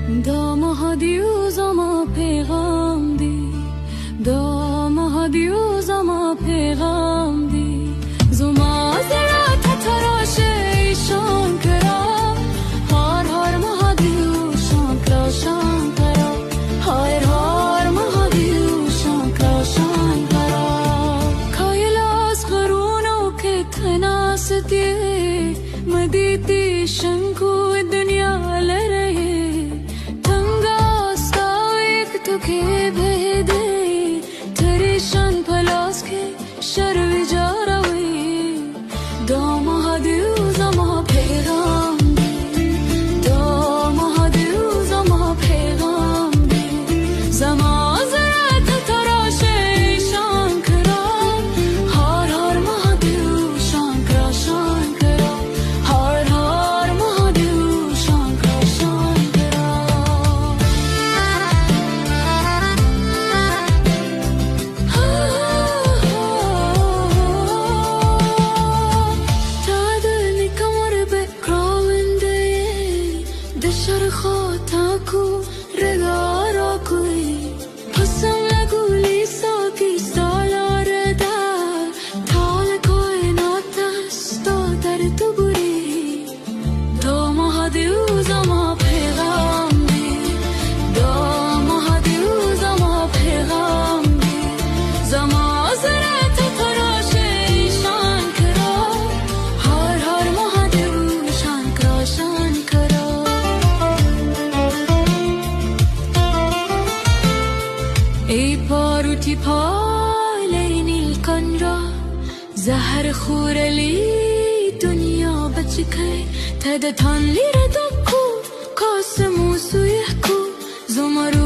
دامها دیوزما پیغام دی دامها دیوزما پیغام دی زما زرات تراش ایشان کرا هار هار مها دیوشان کراشان کرا هار هار مها دیوشان کراشان کرا کایلاس قرونو که تناستی مدیتی شنکو دنیا لره के भेदे तेरे शान पलास के शर्व जा रही दो महादेव जमा पैगाम दे दो महादेव जमा पैगाम दे जमा ज़रात तराशे शान करा हर हर महादेव शान करा शान करा हर हर महादेव शान करा शान करा خاطاكو رغاراكوي حسن لغولي ساكي سالاردا تالكوي ناتستو درتبوري دو مهديو زما پیغام دي دو مهديو زما پیغام دي زما زرت تراشه شان کرا هر هر مهديو شان کرا شان کرا ای باروتی پای نیل کن را زهر خورلی دنیا بچکه تد تان لیر دکو کاسمو سویه کو زمرو